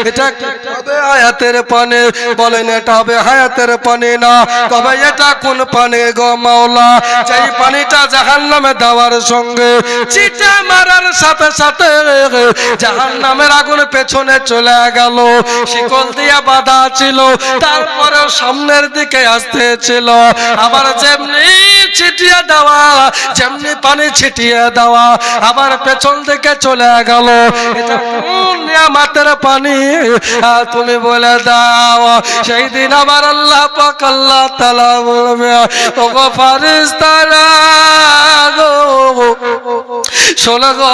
এটা হবে হায়াতের পানি, বলেন এটা হবে হায়াতের পানি না, তবে এটা কোন পানি গো মাওলা? যেই পানিটা জাহান্নামে দেওয়ার সঙ্গে চিটা মারার সাথে সাথে জাহান্নামের আগুন পেছনে চলে গেল। শিকল দিয়া বাঁধা ছিল, তারপরেও সামনের দিকে আসতে ছিল। আবার যেমনি ছিটিয়ে দেওয়া, যেমনি পানি ছিটিয়ে দেওয়া, আবার পেছন দিকে চলে গেল। এটা কোন নিয়ামতের পানি তুমি বলে দাও? সেই দিন আবার আল্লাহ পাক আল্লাহ তাআলা বলবে, ওগো ফারিস্তারা গো, শোনো গো,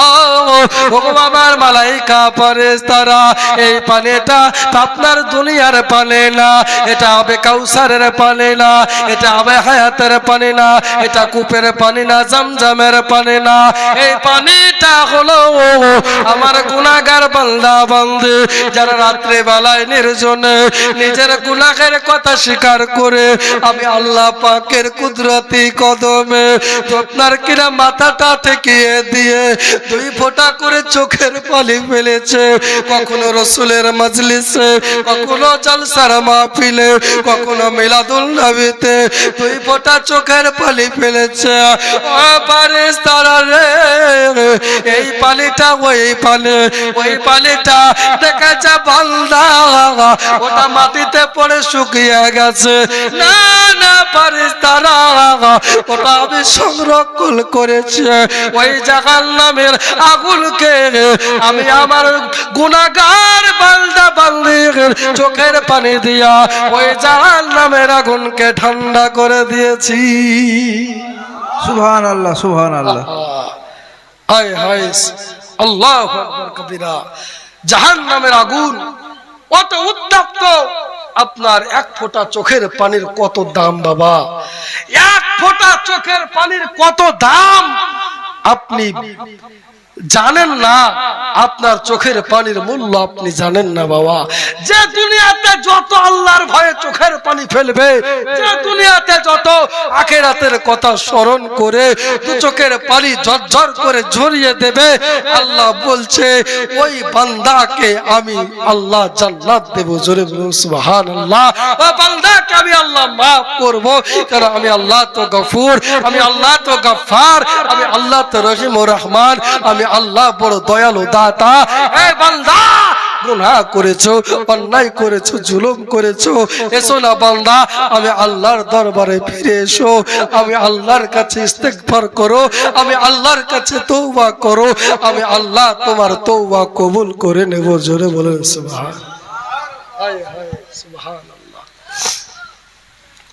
ওগো আমার মালাইকা ফারিস্তারা, এই পানিটা আপনার দুনিয়ার পানি না, এটা হবে কাউসারের পানি না, এটা হবে হায়াতের পানি না, এটা কূপের পানি না, জমজমের পানি না। এই পানিটা হলো আমার গুনাহগার বান্দা বান্দি, যারা রাত্রে বেলায় নির্জনে নিজের গুনাহের কথা স্বীকার করে আমি আল্লাহ পাকের কুদরতি কদমে আপনার কিনা মাথাটা ঠেকিয়ে দিয়ে 2 ফোঁটা করে চোখের পানি ফেলেছে। কখনো রসুলের মাজলিসে, কখনো জলসার মাহফিলে, কখনো মিলাদুল নবীতে 2 ফোঁটা চোখের পানি ফেলেছে। ও ফারিস্তারা রে, এই পানিটা ওই পানিটা দেখেছে বান্দা ওটা মাটিতে পড়ে শুকিয়ে গেছে। না না ফারিস্তারা, ওটা আমি সংরক্ষণ করেছি। ওই জাহান্নামের আগুনকে আমি আমার গুনাহগার বান্দা বান্দির চোখের পানি দিয়া ওই জাহান্নামের আগুনকে ঠান্ডা করে দিয়েছি। সুবহানাল্লাহ, সুবহানাল্লাহ। হায় হায়, আল্লাহু আকবার কবিরা। জাহান্নামের আগুন কত উত্তপ্ত, আপনার 1 ফোঁটা চোখের পানির কত দাম বাবা? 1 ফোঁটা চোখের পানির কত দাম আপনি জানেন না। আপনার চোখের পানির মূল্য আপনি জানেন না বাবা। যে দুনিয়াতে যত আল্লাহর ভয়ে চোখের পানি ফেলবে, যে দুনিয়াতে যত আখিরাতের কথা স্মরণ করে 2 চোখের পানি ঝরঝর করে ঝরিয়ে দেবে, আল্লাহ বলছে ওই বান্দাকে আমি আল্লাহ জান্নাত দেব। জোরে বলুন সুবহানাল্লাহ। ওই বান্দাকে আমি আল্লাহ maaf করব, কারণ আমি আল্লাহ তো গফুর, আমি আল্লাহ তো গফফার, আমি আল্লাহ তো রহিম ও রহমান, আমি আল্লাহ বড় দয়ালু দাতা। এই বান্দা, গুনাহ করেছো, অন্যায় করেছো, জুলুম করেছো, এসো না বান্দা, আমি আল্লাহর দরবারে ফিরে এসো, আমি আল্লাহর কাছে ইস্তেগফার করো, আমি আল্লাহর কাছে তওবা করো, আমি আল্লাহ তোমার তওবা কবুল করে নেব। জোরে বলেন সুবহানাল্লাহ। হায় হায় সুবহানাল্লাহ।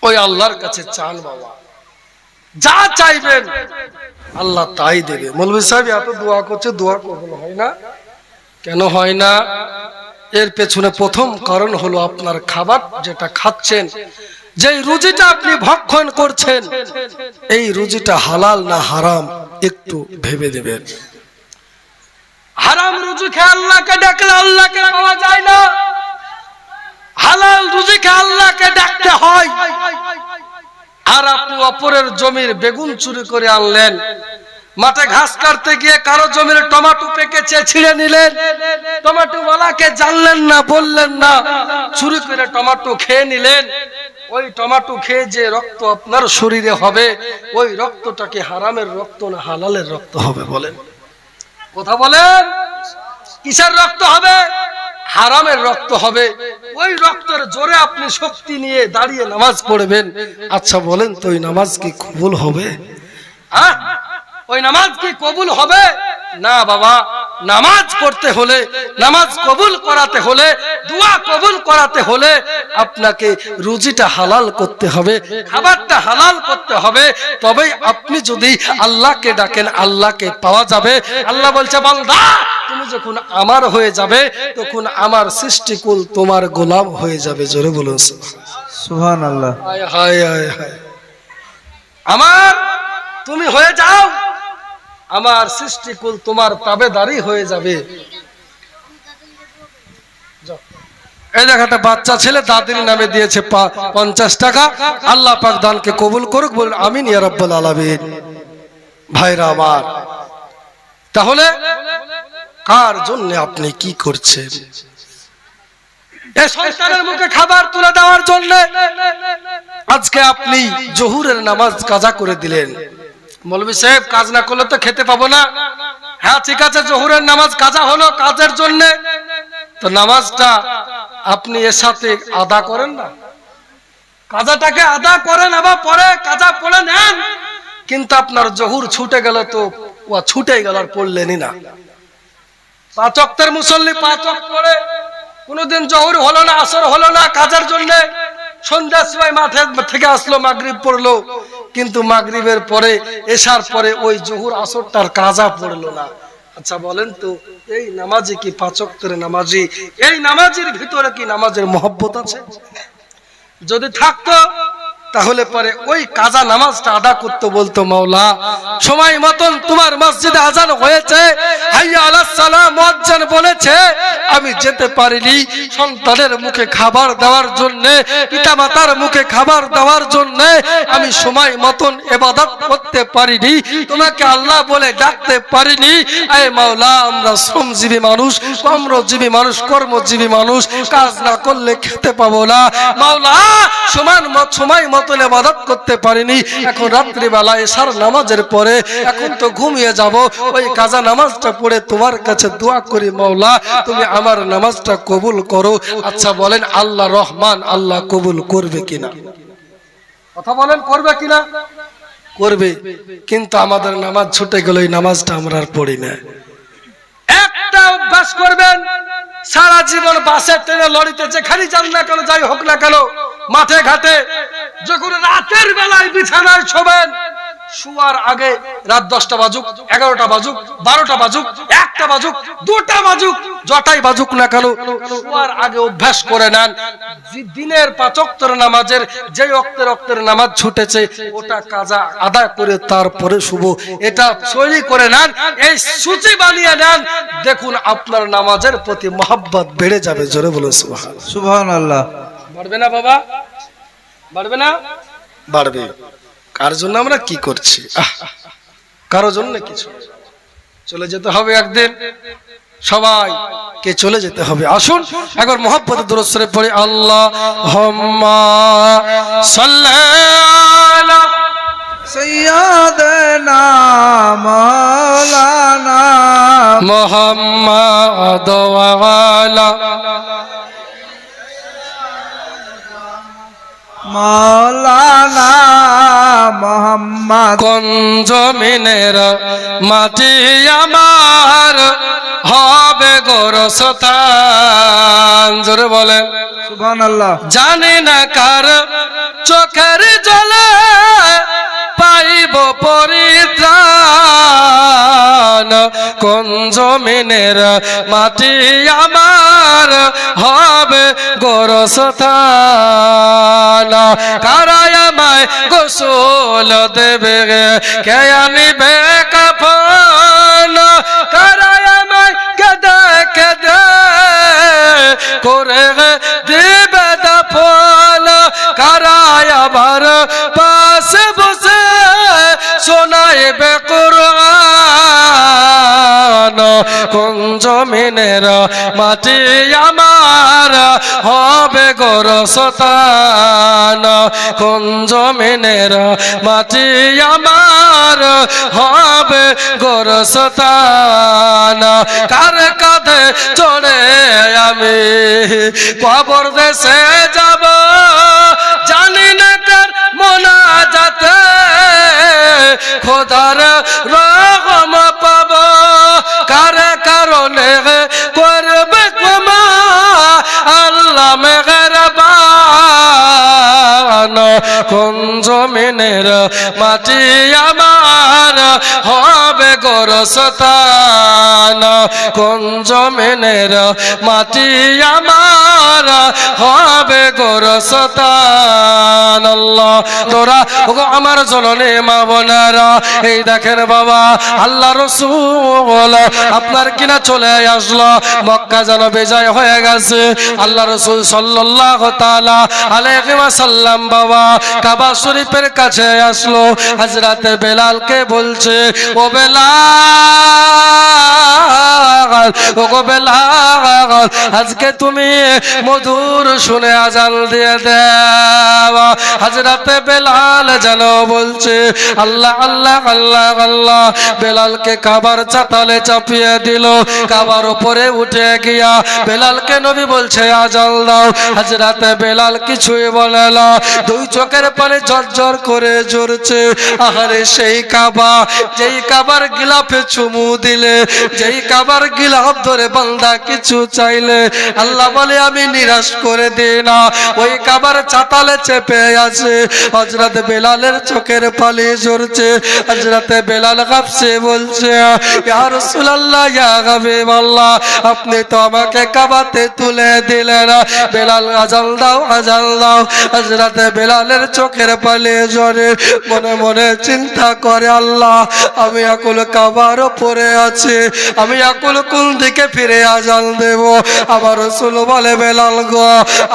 ওই আল্লাহর কাছে চান বাবা, যা চাইবেন আল্লাহ তাই দেবে। মৌলভী সাহেব এত দোয়া করছে, দোয়া কবুল হয় না কেন? হয় না। এর পেছনে প্রথম কারণ হলো আপনার খাবার যেটা খাচ্ছেন, যেই রুজিটা আপনি ভক্ষণ করছেন, এই রুজিটা হালাল না হারাম একটু ভেবে দেবেন। হারাম রুজি খেয়ে আল্লাহকে ডাকলে আল্লাহকে পাওয়া যায় না, হালাল রুজি খেয়ে আল্লাহকে ডাকতে হয়। আর আপনি অপরের জমির বেগুন চুরি করে আনলেন, মাঠে ঘাস কাটতে গিয়ে কারো জমির টমেটো পেকেছে ছিঁড়ে নিলেন, টমেটো ওয়ালাকে জানলেন না, বললেন না, চুরি করে টমেটো খেয়ে নিলেন। ওই টমেটো খেয়ে যে রক্ত আপনার শরীরে হবে, ওই রক্তটা কি হারামের রক্ত না হালালের রক্ত হবে? বলেন, কথা বলেন, কিসের রক্ত হবে? হারামের রক্ত হবে। ওই রক্তের জোরে আপনি শক্তি নিয়ে দাঁড়িয়ে নামাজ পড়বেন। আচ্ছা বলেন তো ওই নামাজ কি কবুল হবে? ওই নামাজ কি কবুল হবে? না বাবা। নামাজ পড়তে হলে, নামাজ কবুল করাতে হলে, দোয়া কবুল করাতে হলে আপনাকে রুজিটা হালাল করতে হবে, খাবারটা হালাল করতে হবে। তবেই আপনি যদি আল্লাহকে ডাকেন আল্লাহকে পাওয়া যাবে। আল্লাহ বলছে বান্দা, তুমি যখন আমার হয়ে যাবে তখন আমার সৃষ্টিকুল তোমার গোলাম হয়ে যাবে। জোরে বলুন সুবহানাল্লাহ। হায় হায় হায় হায়। আমার তুমি হয়ে যাও, আমার সৃষ্টিকুল তোমার তাবেদারি হয়ে যাবে। এই দেখ, একটা বাচ্চা ছেলে দাদির নামে দিয়েছে 50 টাকা। আল্লাহ পাক দানকে কবুল করুক, বলুন আমিন ইয়া রাব্বাল আলামিন। ভাইরা আমার, তাহলে কার জন্য আপনি কি করছেন? এই সন্তানের মুখে খাবার তুলে দেওয়ার জন্য আজকে আপনি জোহরের নামাজ কাজা করে দিলেন। মৌলভী সাহেব, কাজ না করলে তো খেতে পাবো না। হ্যাঁ ঠিক আছে, জোহরের নামাজ কাজা হলো কাজের জন্য, তো নামাজটা আপনি এর সাথে আদা করেন না, কাজাটাকে আদা করেন, আবার পরে কাজা পড়ে নেন। কিন্তু আপনার জোহর ছুটে গেল তো ও ছুটে গেল, আর পড়লেনই না। 5 ওয়াক্তের মুসল্লি 5 ওয়াক্ত পড়ে, কোনদিন জোহর হলো না, আসর হলো না কাজের জন্য, সন্ধ্যার সময় মাঠে থেকে আসলো, মাগরিব পড়লো, কিন্তু মাগরিবের পরে এশার পরে ওই জোহর আসরটার কাজা পড়লো না। আচ্ছা বলেন তো, এই নামাজি কি 5 ওয়াক্তের নামাজি? এই নামাজের ভিতরে কি নামাজের মহব্বত আছে? যদি থাকতো তাহলে পরে ওই কাজা নামাজটা আদা করতে বলতো, মাওলা সময় মতন তোমার মসজিদে আজান হয়েছে, হাইয়া আলাস সালাম মুয়াজ্জিন বলেছে, আমি যেতে পারিনি সন্তানের মুখে খাবার দেওয়ার জন্য, পিতামাতার মুখে খাবার দেওয়ার জন্য আমি সময় মতন ইবাদত করতে পারিনি, তোমাকে আল্লাহ বলে ডাকতে পারিনি। আয় মাওলা, আমরা শ্রমজীবী মানুষ, কর্মজীবী মানুষ, কর্মজীবী মানুষ, কাজ না করলে খেতে পাবো না। মাওলা সময় মতন ইবাদত করতে পারিনি, এখন রাত্রি বেলা এশার নামাজের পরে এখন তো ঘুমিয়ে যাব, ওই কাজা নামাজটা পড়ে তোমার কাছে দোয়া করি, মাওলা তুমি আমার নামাজটা কবুল করো। আচ্ছা বলেন, আল্লাহ রহমান, আল্লাহ কবুল করবে কিনা? কথা বলেন, করবে কিনা? করবে। কিন্তু আমাদের নামাজ ছুটে গেল, এই নামাজটা আমরা আর পড়ি না। একটা অভ্যাস করবেন, সারা জীবন বাসে ট্রেনে লরিতে যেখানে যান না কেন, যাই হোক না কেন, মাঠে ঘাটে যখন রাতের বেলায় বিছানায় শোবেন, শুয়ার আগে রাত 10টা বাজুক, 11টা বাজুক, 12টা বাজুক, 1টা বাজুক, 2টা বাজুক, যটাই বাজুক না কেন, শুয়ার আগে অভ্যাস করে নেন, দিনের 5 ওয়াক্তের নামাজের যে ওয়াক্তের নামাজ ছুটেছে ওটা কাজা আদায় করে তারপরে শুভ, এটা সৈরি করে নেন, এই সূচি বানিয়ে নেন, দেখুন আপনার নামাজের প্রতি মহব্বত বেড়ে যাবে। জোরে বলুন সুবহানাল্লাহ। সুবহানাল্লাহ। বাড়বে না বাবা? বাড়বে না? বাড়বে। কার জন্য আমরা কি করছি? কারো জন্য কিছু, চলে যেতে হবে একদিন, সবাই কে চলে যেতে হবে। আসুন একবার মহব্বতে দুরূদ শরীফ পড়ি, আল্লাহুম্মা সাল্লি আলা সাইয়্যিদানা মাওলানা মুহাম্মাদ ওয়া আলা মাওলানা মুহাম্মদ। কোন জমিনের মাটি আমার হবে গোরস্থান? জোরে বলেন সুবহানাল্লাহ। জানি না কার চোখের জলে পাইব পরিত্রাণ, কোন জমিনের মাটি আমার হবে গোরস্থান, কারাই আমায় গোসল দেবে, কে আনিবে কাফন, কারাই আমায় কেদে কেদে করে দিবে দাফন, কারাই আবার পাশে বসে শোনাইবে কুরআন, কোন জমিনের মাটি আমার হবে গোরস্থান, কোন জমিনের মাটি আমার হবে গোরস্থান, কার কাঁধে চড়ে আমি কবর দেশে যাব, জানি না কার মোনাজাতে খোদার রহম পাব, কার কারণে করবে ক্ষমা আল্লাহ মেহেরবান, কোন জমিনের মাটি আমার হবে গোরস্থান, কোন জমিনের মাটি আমার হবে গোরস্থান। আল্লাহ তোরা আমার জননী মা বোনেরা, এই দেখেন বাবা, আল্লাহ রাসূল আপনার কিনা চলে আসলো, মক্কা যেন বিজয় হয়ে গেছে, আল্লাহ রাসূল সাল্লাল্লাহু তাআলা আলাইহি ওয়াসাল্লাম বাবা কাবা শরীফের কাছে আসলো, হযরত বেলালকে বলছে, ও বেলাল ওগো বেলাল আজকে তুমি মধুর শুনে আজান দিয়ে দাও। হযরত বেলাল যেন বলছে আল্লাহ আল্লাহ আল্লাহ আল্লাহ। বেলালকে কাবার চাতালে চাপিয়ে দিল, কাবার উপরে উঠে গিয়া বেলালকে নবী বলছে আজান দাও। হযরত বেলাল কিছুই বলে না, দুই চোখের পানি ঝরঝর করে ঝরছে। আহারে সেই কাবা, যেই কাবার গিলাফে চুমু দিলে, যেই কাবার গিলাফ ধরে বান্দা কিছু চাইলে আল্লাহ বলে আমি নিরাশ করে দিই না। ওই কাবার চাতালে চেপে আছে। হযরত বেলালের চোখের পানি ঝরছে। হযরত বেলাল কাঁপছে, বলছে ইয়া রাসূলুল্লাহ ইয়া হাবিবাল্লাহ, আপনি তো আমাকে কাবাতে তুলে দিলেন। বেলাল আজান দাও আজান দাও। হযরত বেলালের চোখের পানি ঝরে, মনে মনে চিন্তা করে আল্লাহ আমি এখন কাবার উপরে আছি, আমি এখন কোন দিকে ফিরে আজান দেব? আমার রাসূল বলে বেলাল গো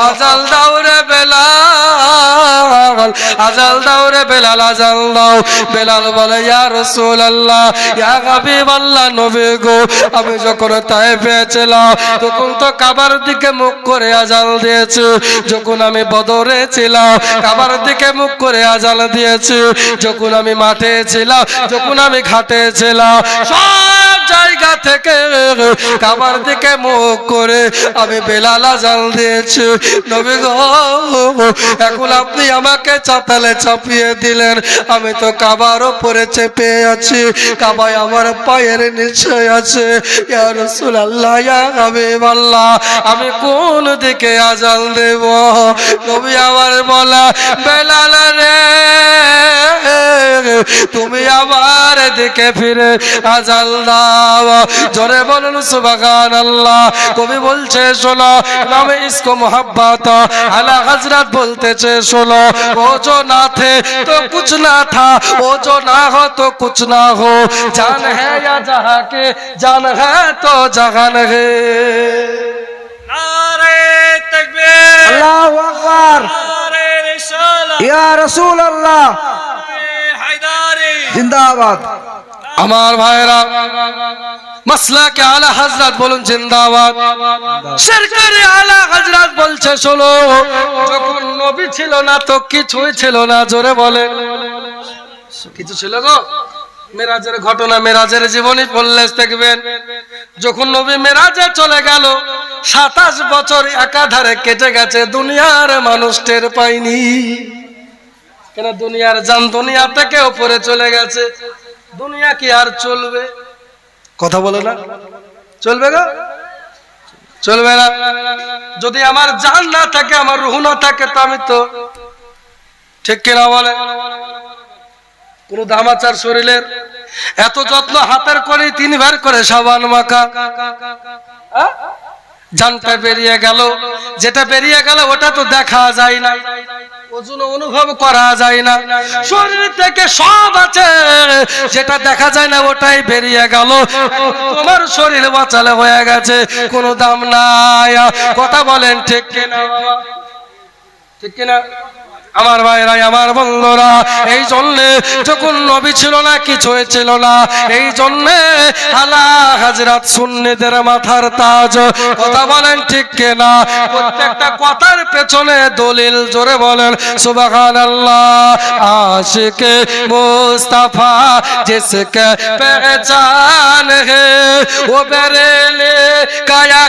আজান দাও রে বেলাল, আজান দাও রে বেলাল, আজান দাও। বেলাল বলে ইয়া রাসূলুল্লাহ ইয়া হাবিবাল্লাহ, নবী গো আমি যখন তায়েফে ছিলাম তখন তো কাবার দিকে মুখ করে আজান দিয়েছি। যখন আমি বদরে ছিলাম কাবার দিকে মুখ করে আজান দিয়েছি। যখন আমি মাঠে ছিলাম, যখন আমি ঘাটে ছিলাম, সব জায়গা থেকে কাবার দিকে মুখ করে আমি বেলাল আজান দিয়েছি। নবী গো এখন আপনি আমাকে চাতালে চাপিয়ে দিলেন, আমি তো কাবার উপরে চেপে আছি, কাবায় আমার পায়ের নিচে আছে। ইয়া রাসূলুল্লাহ ইয়া হাবিবাল্লাহ, আমি কোন দিকে আজান দেব? নবী আমার বলা বেলাল রে তুমি আমার দিকে ফিরে আজান দাও। জোরে বলুন সুবহানাল্লাহ। কবি বলছে শোনো, নামে ইসকো মোহব্বত আলা হযরত বলতেছে শোনো, ও जो ना थे तो कुछ ना था, वो जो ना हो तो कुछ ना हो, जान है या जहां के जान है तो जहान है। नारे तकबीर, अल्लाहु अकबर, नारे रिसालत, या रसूल अल्लाह हैदारी जिंदाबाद। আমার ভাইরা মাসলা কে আলা হযরত বলুন জিন্দাবাদ। সরকারে আলা হযরত বলছে শোনো, যখন নবী ছিল না তো কিছুই ছিল না। জোরে বলে কিছু ছিল গো? মেরাজের ঘটনা, মেরাজের জীবনী পড়লে দেখবেন যখন নবী মেরাজে চলে গেল 27 বছর একাধারে কেটে গেছে, দুনিয়ার মানুষ টের পায়নি। কেন? দুনিয়ার জান দুনিয়া থেকে উপরে চলে গেছে। দুনিয়া কি আর চলবে? কথা বলে না, চলবে গো? চলবে না। যদি আমার জান না থাকে, আমার রূহ না থাকে, তো আমি তো ঠিক কিনা বলে? কোন দামাচার শরীরের এত যত্ন, হাতের করে 3 বার করে সাবান মাখা, জানটা বেরিয়ে গেল, যেটা বেরিয়ে গেল ওটা তো দেখা যায় না, ওজন অনুভব করা যায় না। শরীর থেকে সব আছে, যেটা দেখা যায় না ওটাই বেরিয়ে গেল। তোমার শরীর বাঁচালে হয়ে গেছে, কোনো দাম নাই। কথা বলেন ঠিক কিনা বাবা? ঠিক কিনা আমার ভাইরা, আমার বন্ধুরা? এই জন্যে যখন নবী ছিল না, কিছুই ছিল না, এই জন্যে আলা হযরত সুন্নিদের মাথার তাজ। কথা বলেন ঠিক কিনা? প্রত্যেকটা কথার পেছনে দলিল। জোরে বলেন সুবহানাল্লাহ। আশিকে মুস্তাফা জিসকে পেহচান হে, ও বেরেলে কায়া